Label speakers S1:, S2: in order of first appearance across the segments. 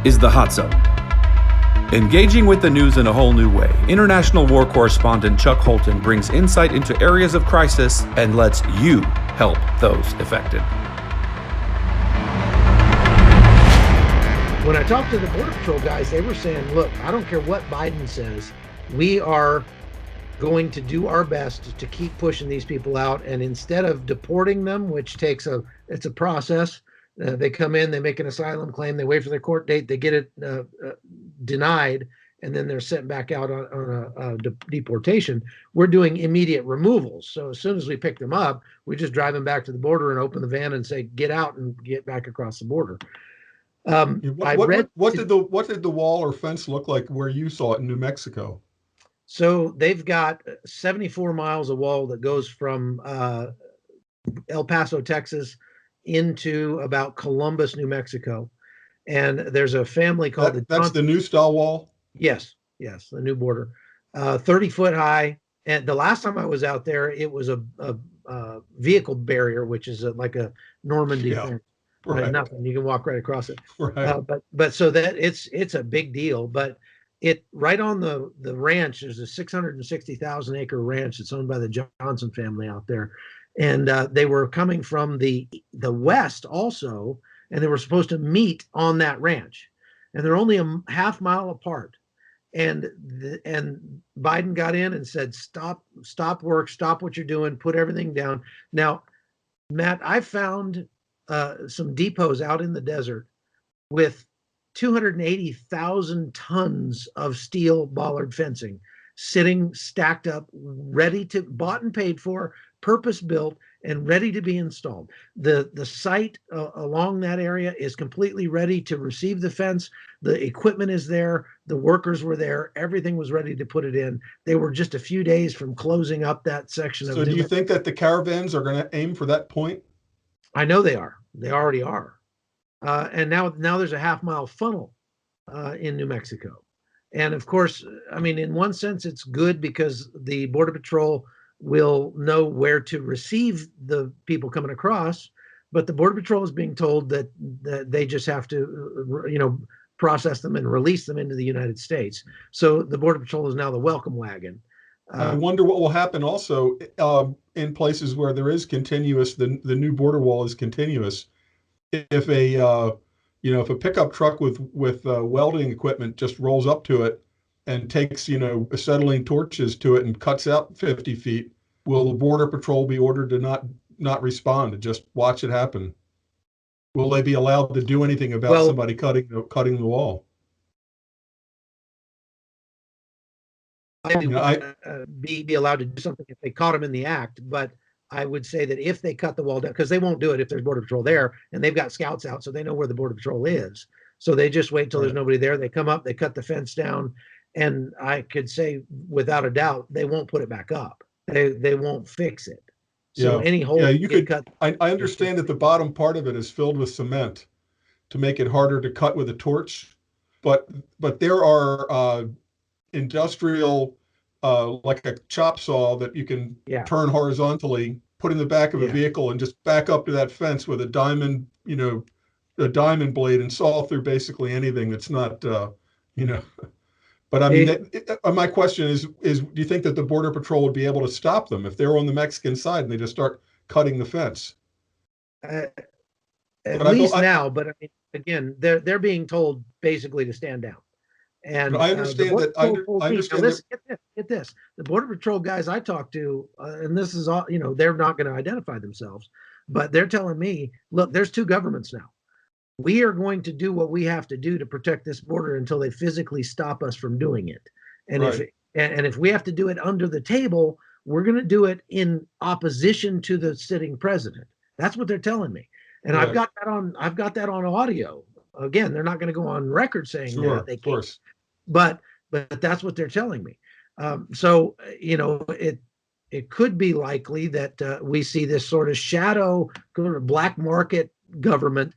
S1: is the Hot Zone. Engaging with the news in a whole new way, international war correspondent Chuck Holton brings insight into areas of crisis and lets you help those affected.
S2: When I talked to the Border Patrol guys, they were saying, look, I don't care what Biden says, we are going to do our best to keep pushing these people out. And instead of deporting them, which it's a process, they come in, they make an asylum claim, they wait for their court date, they get it denied, and then they're sent back out on a deportation. We're doing immediate removals. So as soon as we pick them up, we just drive them back to the border and open the van and say, get out and get back across the border.
S3: What did the wall or fence look like where you saw it in New Mexico?
S2: So they've got 74 miles of wall that goes from El Paso, Texas, into about Columbus, New Mexico. And there's a family called
S3: that's the new style wall?
S2: Yes, the new border. 30 foot high. And the last time I was out there, it was a vehicle barrier, which is like a Normandy thing. Right. Nothing. You can walk right across it.
S3: Right.
S2: But so that it's a big deal. But it right on the ranch, there's a 660,000 acre ranch that's owned by the Johnson family out there, and they were coming from the west also, and they were supposed to meet on that ranch, and they're only a half mile apart. And Biden got in and said, stop work, stop what you're doing, put everything down. Now, Matt, I found some depots out in the desert with 280,000 tons of steel bollard fencing sitting stacked up, bought and paid for, purpose built, and ready to be installed. The site along that area is completely ready to receive the fence. The equipment is there. The workers were there. Everything was ready to put it in. They were just a few days from closing up that section.
S3: So do you think that the caravans are going to aim for that point?
S2: I know they are. They already are. And now there's a half mile funnel in New Mexico. And of course, I mean, in one sense, it's good because the Border Patrol will know where to receive the people coming across. But the Border Patrol is being told that they just have to, process them and release them into the United States. So the Border Patrol is now the welcome wagon.
S3: I wonder what will happen also in places where there is continuous, the new border wall is continuous. If a pickup truck with welding equipment just rolls up to it and takes, acetylene torches to it and cuts out 50 feet, will the Border Patrol be ordered to not respond and just watch it happen? Will they be allowed to do anything about somebody cutting the wall?
S2: Be allowed to do something if they caught them in the act, but I would say that if they cut the wall down, because they won't do it if there's Border Patrol there, and they've got scouts out, so they know where the Border Patrol is. So they just wait till there's nobody there. They come up, they cut the fence down, and I could say without a doubt they won't put it back up. They won't fix it. So any hole
S3: you could cut. I understand that the bottom part of it is filled with cement to make it harder to cut with a torch, but there are industrial like a chop saw that you can turn horizontally, put in the back of a vehicle, and just back up to that fence with a diamond blade and saw through basically anything that's not But I mean, my question is do you think that the Border Patrol would be able to stop them if they're on the Mexican side and they just start cutting the fence?
S2: At least now, but I mean, again, they're being told basically to stand down. And
S3: I understand that. I understand.
S2: Get this. The Border Patrol guys I talked to, and this is all, they're not going to identify themselves, but they're telling me, look, there's two governments now. We are going to do what we have to do to protect this border until they physically stop us from doing it. And if we have to do it under the table, we're going to do it in opposition to the sitting president. That's what they're telling me. And I've got that on audio. Again, they're not going to go on record saying that. They can't. But that's what they're telling me. So it could be likely that we see this sort of shadow black market government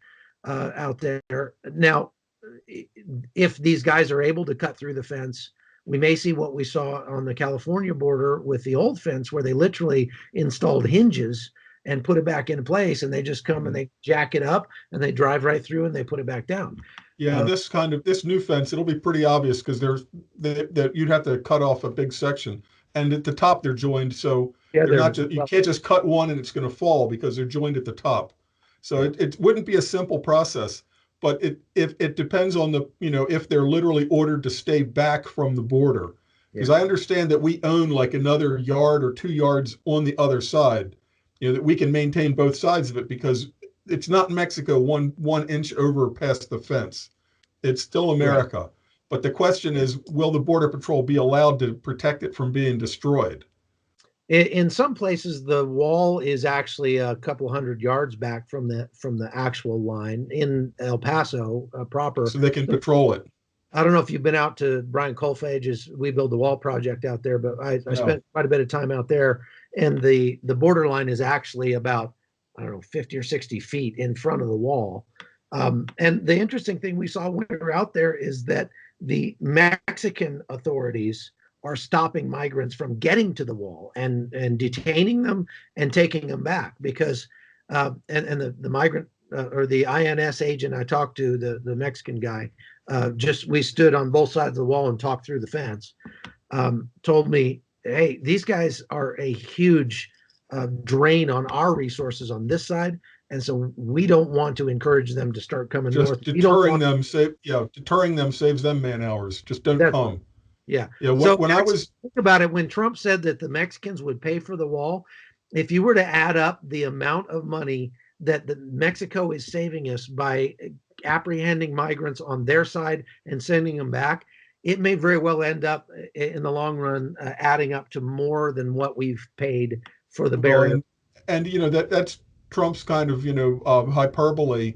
S2: out there. Now, if these guys are able to cut through the fence, we may see what we saw on the California border with the old fence, where they literally installed hinges and put it back into place, and they just come and they jack it up and they drive right through and they put it back down.
S3: Yeah, this new fence, it'll be pretty obvious because that you'd have to cut off a big section, and at the top they're joined, so
S2: Yeah,
S3: they're not just, you can't just cut one and it's going to fall because they're joined at the top. So it wouldn't be a simple process, but it depends on the, if they're literally ordered to stay back from the border. Because I understand that we own like another yard or 2 yards on the other side, that we can maintain both sides of it because it's not Mexico one inch over past the fence. It's still America. Right. But the question is, will the Border Patrol be allowed to protect it from being destroyed?
S2: In some places, the wall is actually a couple hundred yards back from the actual line in El Paso proper.
S3: So they can patrol it.
S2: I don't know if you've been out to Brian Colfage's We Build the Wall project out there, but I spent quite a bit of time out there, and the borderline is actually about, I don't know, 50 or 60 feet in front of the wall. And the interesting thing we saw when we were out there is that the Mexican authorities are stopping migrants from getting to the wall and detaining them and taking them back because and the migrant or the INS agent I talked to, the Mexican guy, we stood on both sides of the wall and talked through the fence, told me, hey, these guys are a huge drain on our resources on this side. And so we don't want to encourage them to start coming north.
S3: Deterring them saves them man hours. Just don't come.
S2: Yeah.
S3: Yeah.
S2: So
S3: when I was
S2: think about it, when Trump said that the Mexicans would pay for the wall, if you were to add up the amount of money that Mexico is saving us by apprehending migrants on their side and sending them back, it may very well end up in the long run adding up to more than what we've paid for the barrier.
S3: And that's Trump's kind of hyperbole.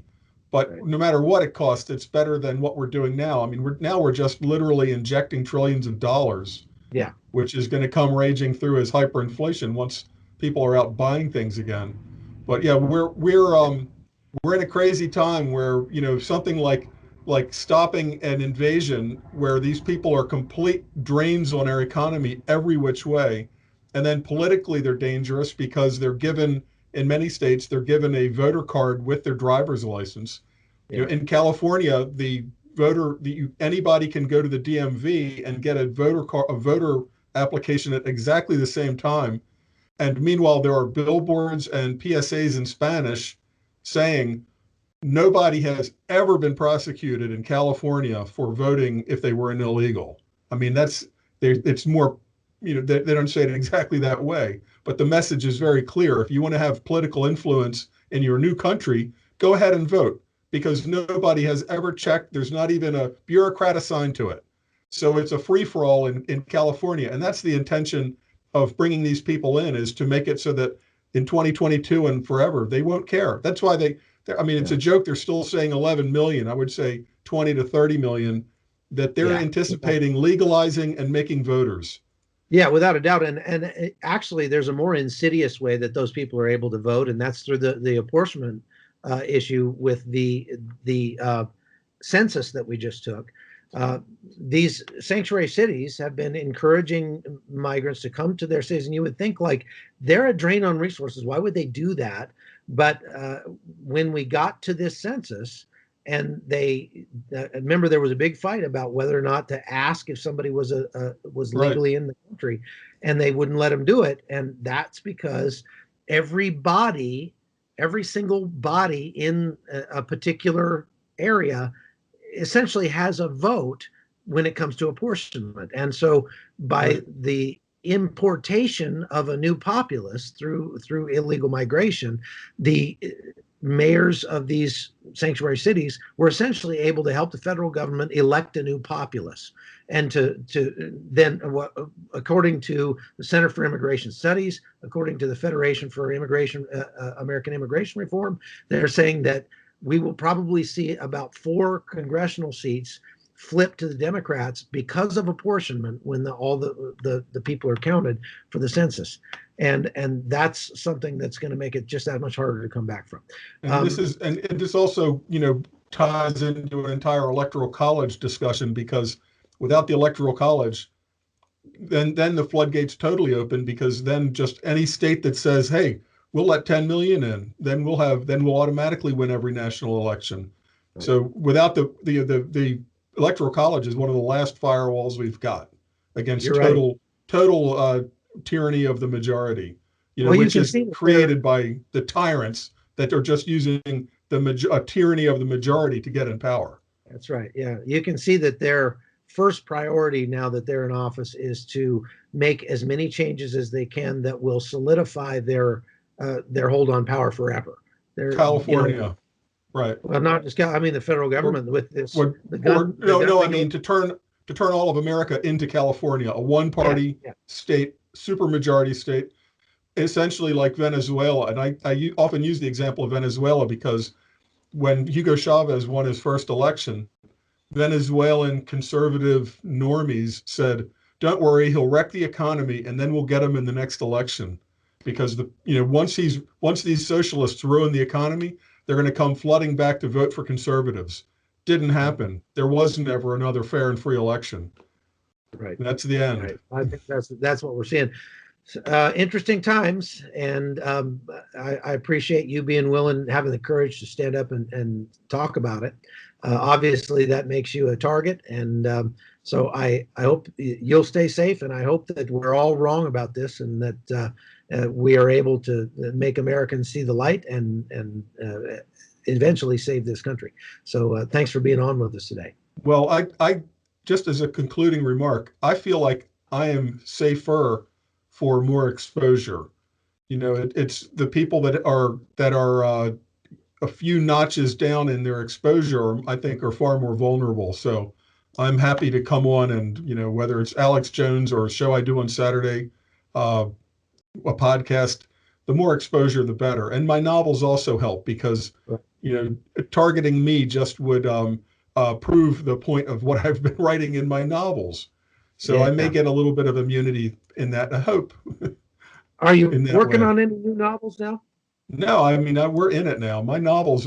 S3: But no matter what it costs, it's better than what we're doing now. I mean, we're just literally injecting trillions of dollars, which is going to come raging through as hyperinflation once people are out buying things again. But yeah, we're in a crazy time where something like stopping an invasion where these people are complete drains on our economy every which way, and then politically they're dangerous because they're given. In many states, they're given a voter card with their driver's license. In California, anybody can go to the DMV and get a voter application at exactly the same time. And meanwhile, there are billboards and PSAs in Spanish saying nobody has ever been prosecuted in California for voting if they were an illegal. I mean, it's more, they don't say it exactly that way. But the message is very clear. If you want to have political influence in your new country, go ahead and vote because nobody has ever checked. There's not even a bureaucrat assigned to it. So it's a free-for-all in California. And that's the intention of bringing these people in, is to make it so that in 2022 and forever, they won't care. That's why it's a joke. They're still saying 11 million. I would say 20 to 30 million that they're anticipating legalizing and making voters.
S2: Yeah, without a doubt. And actually, there's a more insidious way that those people are able to vote, and that's through the apportionment issue with the census that we just took. These sanctuary cities have been encouraging migrants to come to their cities, and you would think like they're a drain on resources. Why would they do that? But when we got to this census, and they remember there was a big fight about whether or not to ask if somebody was legally in the country, and they wouldn't let them do it. And that's because every single body in a particular area essentially has a vote when it comes to apportionment. And so by the importation of a new populace through illegal migration, the mayors of these sanctuary cities were essentially able to help the federal government elect a new populace. And to then, according to the Center for Immigration Studies, according to the Federation for American Immigration Reform, they're saying that we will probably see about 4 congressional seats flip to the Democrats because of apportionment when all the people are counted for the census. And that's something that's going to make it just that much harder to come back from.
S3: And this also, ties into an entire electoral college discussion, because without the electoral college, then the floodgates totally open, because then just any state that says, hey, we'll let 10 million in. Then we'll automatically win every national election.
S2: Right.
S3: So without the electoral college is one of the last firewalls we've got against
S2: You're right.
S3: total tyranny of the majority,
S2: Well, you
S3: which
S2: can
S3: is
S2: see that
S3: created by the tyrants that are just using the tyranny of the majority to get in power.
S2: That's right. Yeah. You can see that their first priority now that they're in office is to make as many changes as they can that will solidify their hold on power forever.
S3: California, right?
S2: Well, not just I mean the federal government with this the gun.
S3: I mean to turn all of America into California, a one-party state, supermajority state, essentially like Venezuela. And I often use the example of Venezuela because when Hugo Chavez won his first election, Venezuelan conservative normies said, "Don't worry, he'll wreck the economy, and then we'll get him in the next election." Because once these socialists ruin the economy, they're going to come flooding back to vote for conservatives. Didn't happen. There was never another fair and free election.
S2: Right.
S3: And that's the end.
S2: Right. I think that's what we're seeing. Interesting times, and I appreciate you being willing, having the courage to stand up and talk about it. Obviously, that makes you a target, and so I hope you'll stay safe, and I hope that we're all wrong about this, and that we are able to make Americans see the light and eventually save this country. So thanks for being on with us today.
S3: Well, I just as a concluding remark, I feel like I am safer for more exposure. It's the people that are a few notches down in their exposure, I think, are far more vulnerable. So I'm happy to come on and, whether it's Alex Jones or a show I do on Saturday, a podcast, the more exposure, the better. And my novels also help because, targeting me just would prove the point of what I've been writing in my novels. So I may get a little bit of immunity in that, I hope.
S2: Are you working on any new novels now?
S3: No, I mean, we're in it now. My novel,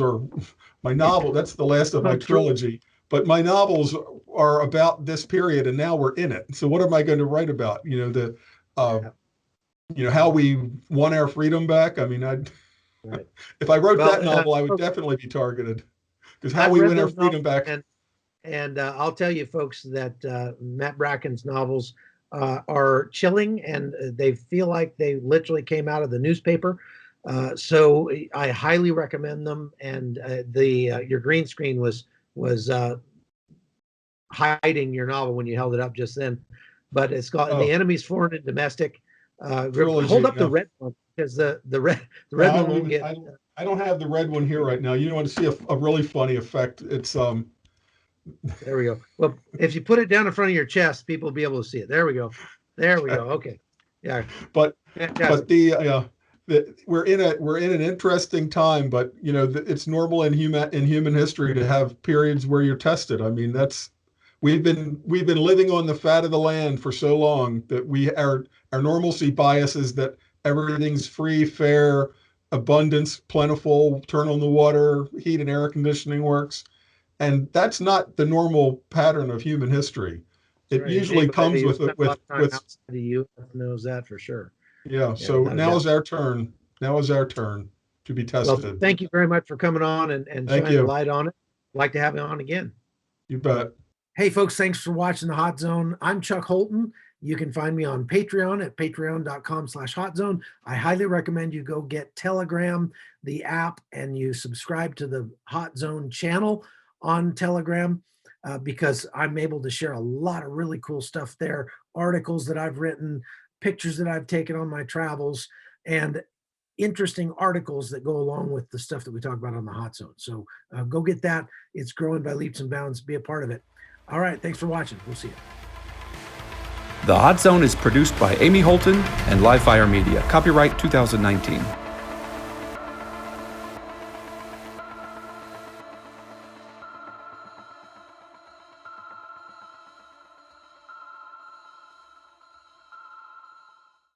S3: that's the last of my trilogy, but my novels are about this period and now we're in it. So what am I going to write about? How we won our freedom back. I mean, if I wrote that novel, I would definitely be targeted because how we win our freedom back.
S2: And I'll tell you, folks, that Matt Bracken's novels are chilling, and they feel like they literally came out of the newspaper. So I highly recommend them. And your green screen was hiding your novel when you held it up just then. But it's called The Enemy's Foreign and Domestic. Hold up the red one because the red one won't get.
S3: I don't have the red one here right now. You want to see a really funny effect? It's
S2: There we go. Well, if you put it down in front of your chest, people will be able to see it. There we go. Okay. Yeah.
S3: But we're in an interesting time, but it's normal in human history to have periods where you're tested. I mean, we've been living on the fat of the land for so long that our normalcy bias is that everything's free, fair, abundance, plentiful, turn on the water, heat and air conditioning works. And that's not the normal pattern of human history. It usually comes with
S2: the U.S. knows that for sure.
S3: Yeah. So now is our turn. Now is our turn to be tested.
S2: Well, thank you very much for coming on and shining a light on it. I'd like to have you on again.
S3: You bet.
S2: Hey, folks, thanks for watching The Hot Zone. I'm Chuck Holton. You can find me on Patreon at patreon.com/hotzone. I highly recommend you go get Telegram, the app, and you subscribe to the Hot Zone channel on Telegram because I'm able to share a lot of really cool stuff there, articles that I've written, pictures that I've taken on my travels, and interesting articles that go along with the stuff that we talk about on the Hot Zone. So go get that. It's growing by leaps and bounds. Be a part of it. All right. Thanks for watching. We'll see you.
S1: The Hot Zone is produced by Amy Holton and Livefire Media. Copyright 2019.